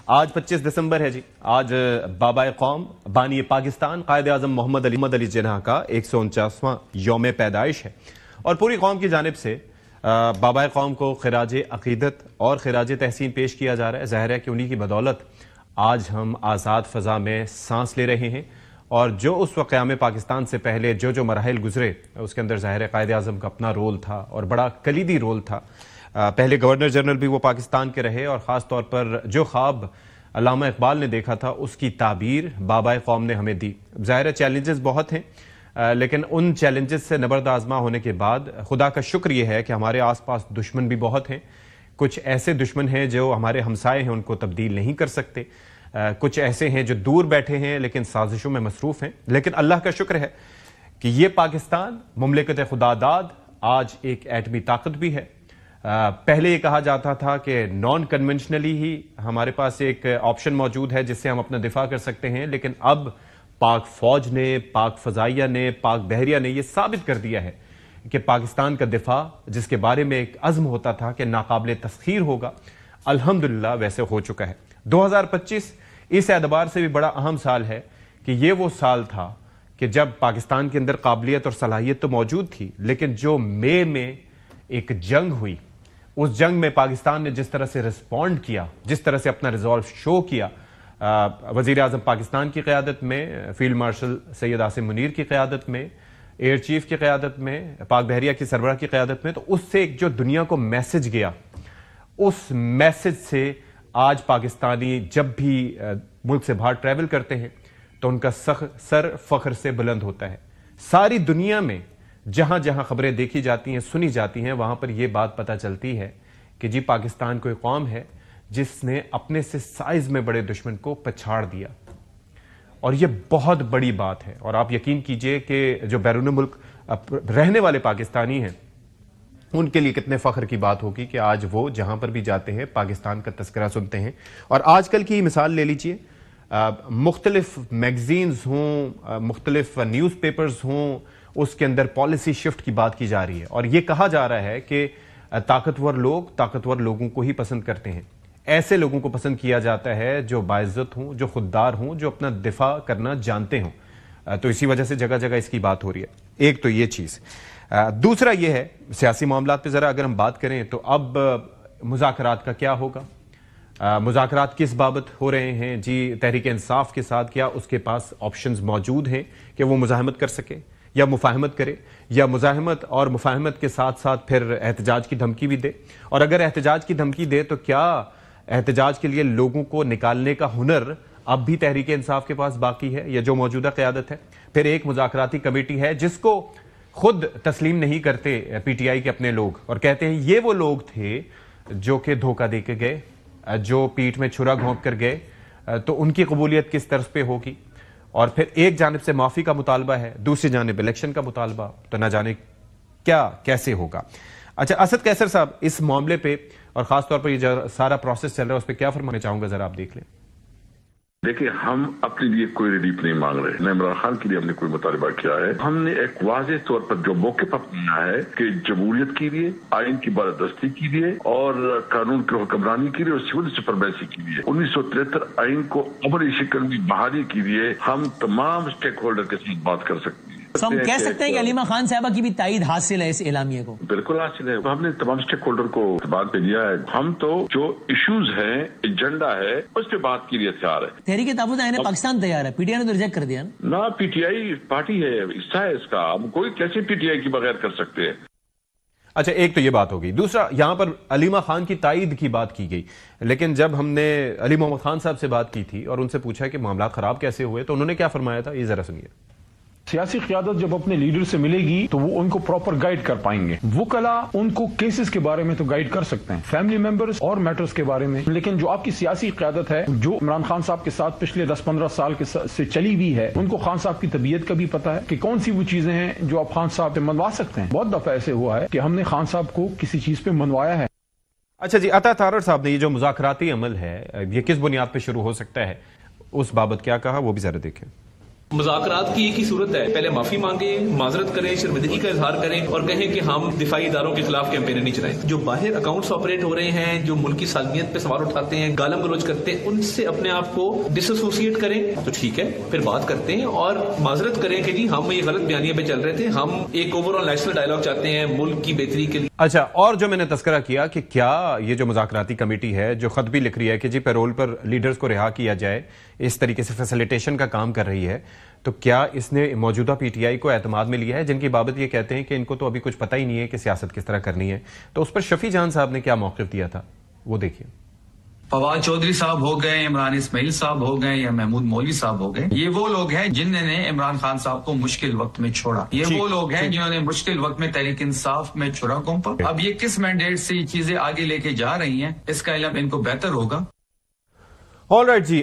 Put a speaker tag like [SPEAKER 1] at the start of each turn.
[SPEAKER 1] آج 25 دسمبر ہے جی. آج بابا قوم بانی پاکستان قائد اعظم محمد علی جناح کا 149واں یوم پیدائش ہے اور پوری قوم کی جانب سے بابا قوم کو خراج عقیدت اور خراج تحسین پیش کیا جا رہا ہے. ظاہر ہے کہ انہی کی بدولت آج ہم آزاد فضا میں سانس لے رہے ہیں اور جو اس وقت قیام پاکستان سے پہلے جو مراحل گزرے اس کے اندر ظاہر ہے قائد اعظم کا اپنا رول تھا اور بڑا کلیدی رول تھا. پہلے گورنر جنرل بھی وہ پاکستان کے رہے اور خاص طور پر جو خواب علامہ اقبال نے دیکھا تھا اس کی تعبیر بابا قوم نے ہمیں دی. ظاہر ہے چیلنجز بہت ہیں لیکن ان چیلنجز سے نبرد آزما ہونے کے بعد خدا کا شکر یہ ہے کہ ہمارے آس پاس دشمن بھی بہت ہیں. کچھ ایسے دشمن ہیں جو ہمارے ہمسائے ہیں ان کو تبدیل نہیں کر سکتے, کچھ ایسے ہیں جو دور بیٹھے ہیں لیکن سازشوں میں مصروف ہیں. لیکن اللہ کا شکر ہے کہ یہ پاکستان مملکت خدا داد آج ایک ایٹمی طاقت بھی ہے. پہلے یہ کہا جاتا تھا کہ نان کنونشنلی ہی ہمارے پاس ایک آپشن موجود ہے جس سے ہم اپنا دفاع کر سکتے ہیں, لیکن اب پاک فوج نے, پاک فضائیہ نے, پاک بحریہ نے یہ ثابت کر دیا ہے کہ پاکستان کا دفاع جس کے بارے میں ایک عزم ہوتا تھا کہ ناقابل تسخیر ہوگا, الحمدللہ ویسے ہو چکا ہے. 2025 اس اعتبار سے بھی بڑا اہم سال ہے کہ یہ وہ سال تھا کہ جب پاکستان کے اندر قابلیت اور صلاحیت تو موجود تھی لیکن جو مئی میں ایک جنگ ہوئی, اس جنگ میں پاکستان نے جس طرح سے رسپونڈ کیا, جس طرح سے اپنا ریزولو شو کیا, وزیر اعظم پاکستان کی قیادت میں, فیلڈ مارشل سید عاصم منیر کی قیادت میں, ایئر چیف کی قیادت میں, پاک بحریہ کی سربراہ کی قیادت میں, تو اس سے ایک جو دنیا کو میسج گیا, اس میسج سے آج پاکستانی جب بھی ملک سے باہر ٹریول کرتے ہیں تو ان کا سر فخر سے بلند ہوتا ہے. ساری دنیا میں جہاں جہاں خبریں دیکھی جاتی ہیں, سنی جاتی ہیں, وہاں پر یہ بات پتہ چلتی ہے کہ جی پاکستان کوئی قوم ہے جس نے اپنے سے سائز میں بڑے دشمن کو پچھاڑ دیا, اور یہ بہت بڑی بات ہے. اور آپ یقین کیجئے کہ جو بیرون ملک رہنے والے پاکستانی ہیں ان کے لیے کتنے فخر کی بات ہوگی کہ آج وہ جہاں پر بھی جاتے ہیں پاکستان کا تذکرہ سنتے ہیں. اور آج کل کی مثال لے لیجئے, مختلف میگزینز ہوں, مختلف نیوز پیپرز ہوں, اس کے اندر پالیسی شفٹ کی بات کی جا رہی ہے اور یہ کہا جا رہا ہے کہ طاقتور لوگوں کو ہی پسند کرتے ہیں. ایسے لوگوں کو پسند کیا جاتا ہے جو باعزت ہوں, جو خوددار ہوں, جو اپنا دفاع کرنا جانتے ہوں. تو اسی وجہ سے جگہ جگہ اس کی بات ہو رہی ہے. ایک تو یہ چیز. دوسرا یہ ہے سیاسی معاملات پہ ذرا اگر ہم بات کریں تو اب مذاکرات کا کیا ہوگا, مذاکرات کس بابت ہو رہے ہیں جی. تحریک انصاف کے ساتھ کیا اس کے پاس آپشنز موجود ہیں کہ وہ مزاحمت کر سکے یا مفاہمت کرے, یا مزاحمت اور مفاہمت کے ساتھ ساتھ پھر احتجاج کی دھمکی بھی دے. اور اگر احتجاج کی دھمکی دے تو کیا احتجاج کے لیے لوگوں کو نکالنے کا ہنر اب بھی تحریک انصاف کے پاس باقی ہے, یا جو موجودہ قیادت ہے. پھر ایک مذاکراتی کمیٹی ہے جس کو خود تسلیم نہیں کرتے پی ٹی آئی کے اپنے لوگ اور کہتے ہیں یہ وہ لوگ تھے جو کہ دھوکہ دے کے گئے, جو پیٹھ میں چھرا گھونپ کر گئے, تو ان کی قبولیت کس طرز پہ ہوگی. اور پھر ایک جانب سے معافی کا مطالبہ ہے, دوسری جانب الیکشن کا مطالبہ, تو نہ جانے کیا کیسے ہوگا. اچھا اسد قیصر صاحب, اس معاملے پہ اور خاص طور پر یہ جو سارا پروسیس چل رہا ہے اس پہ کیا فرمانا چاہوں گا, ذرا آپ دیکھ لیں.
[SPEAKER 2] دیکھیں, ہم اپنے لیے کوئی ریلیف نہیں مانگ رہے, نہ عمران خان کے لیے ہم نے کوئی مطالبہ کیا ہے. ہم نے ایک واضح طور پر جو موقف اپنایا ہے کہ جمہوریت کے لیے, آئین کی بالادستی کے لیے اور قانون کی حکمرانی کے لیے اور سول سپرمیسی کے لیے 1973 آئین کو عملی شکل میں بحالی کے لیے ہم تمام اسٹیک ہولڈر کے ساتھ بات کر سکتے ہیں.
[SPEAKER 3] ہم کہہ سکتے ہیں کہ علیمہ خان صاحبہ کی بھی تائید حاصل ہے اس اعلامیے کو.
[SPEAKER 2] بالکل حاصل ہے. ہم نے تمام اسٹیک ہولڈر کو بات پہ لیا ہے. ہم تو جو ایشوز ہیں, ایجنڈا ہے, اس پہ بات کے لیے تیار ہے.
[SPEAKER 3] تحریک تحفظ آئین پاکستان تیار ہے, پی ٹی آئی نے تو ریجیکٹ کر دیا
[SPEAKER 2] نا. پی ٹی آئی پارٹی ہے, حصہ ہے اس کا, ہم کوئی کیسے پی ٹی آئی کی بغیر کر سکتے ہیں.
[SPEAKER 1] اچھا ایک تو یہ بات ہو گئی. دوسرا یہاں پر علیمہ خان کی تائید کی بات کی گئی, لیکن جب ہم نے علی محمد خان صاحب سے بات کی تھی اور ان سے پوچھا کہ معاملات خراب کیسے ہوئے تو انہوں نے کیا فرمایا تھا, یہ ذرا سنیے.
[SPEAKER 4] سیاسی قیادت جب اپنے لیڈر سے ملے گی تو وہ ان کو پراپر گائیڈ کر پائیں گے. وکلا ان کو کیسز کے بارے میں تو گائیڈ کر سکتے ہیں, فیملی ممبرز اور میٹرز کے بارے میں, لیکن جو آپ کی سیاسی قیادت ہے جو عمران خان صاحب کے ساتھ پچھلے 10-15 سال سے چلی ہوئی ہے, ان کو خان صاحب کی طبیعت کا بھی پتا ہے کہ کون سی وہ چیزیں ہیں جو آپ خان صاحب سے منوا سکتے ہیں. بہت دفعہ ایسے ہوا ہے کہ ہم نے خان صاحب کو کسی چیز پہ منوایا ہے.
[SPEAKER 1] اچھا جی, عطا تارڑ صاحب نے یہ جو مذاکراتی عمل ہے یہ کس بنیاد پہ شروع ہو سکتا ہے, اس بابت کیا کہا, وہ بھی ذرا دیکھیں.
[SPEAKER 5] مذاکرات کی ایک ہی صورت ہے، پہلے معافی مانگیں، معذرت کریں، شرمندگی کا اظہار کریں اور کہیں کہ ہم دفاعی اداروں کے خلاف کیمپین نہیں چلائیں۔ جو باہر اکاؤنٹس آپریٹ ہو رہے ہیں، جو ملک کی سالمیت پہ سوال اٹھاتے ہیں، گالم گلوچ کرتے ہیں، ان سے اپنے آپ کو ڈس ایسوسیٹ کریں تو ٹھیک ہے، پھر بات کرتے ہیں اور معذرت کریں کہ جی ہم یہ غلط بیانیے پہ چل رہے تھے، ہم ایک اوور آل نیشنل ڈائلاگ چاہتے ہیں ملک کی بہتری کے لیے۔
[SPEAKER 1] اچھا، اور جو میں نے تذکرہ کیا کہ کیا یہ جو مذاکراتی کمیٹی ہے جو خط بھی لکھ رہی ہے کہ جی پیرول پر لیڈرز کو رہا کیا جائے، اس طریقے سے فیسیلیٹیشن کا کام کر رہی ہے، تو کیا اس نے موجودہ پی ٹی آئی کو اعتماد میں لیا ہے، جن کی بابت یہ کہتے ہیں کہ ان کو تو ابھی کچھ پتہ ہی نہیں ہے کہ سیاست کس طرح کرنی ہے؟ تو اس پر شفیع جان صاحب نے کیا موقف دیا تھا، وہ دیکھیے۔
[SPEAKER 6] فواد چودھری صاحب ہو گئے، عمران اسماعیل صاحب ہو گئے یا محمود مولوی صاحب ہو گئے، یہ وہ لوگ ہیں جنہوں نے عمران خان صاحب کو مشکل وقت میں چھوڑا، یہ وہ لوگ ہیں جنہوں نے مشکل وقت میں تحریک انصاف میں چھوڑا قوم پر۔ اب یہ کس مینڈیٹ سے یہ چیزیں آگے لے کے جا رہی ہیں، اس کا علم ان کو بہتر ہوگا۔
[SPEAKER 1] آل رائٹ جی۔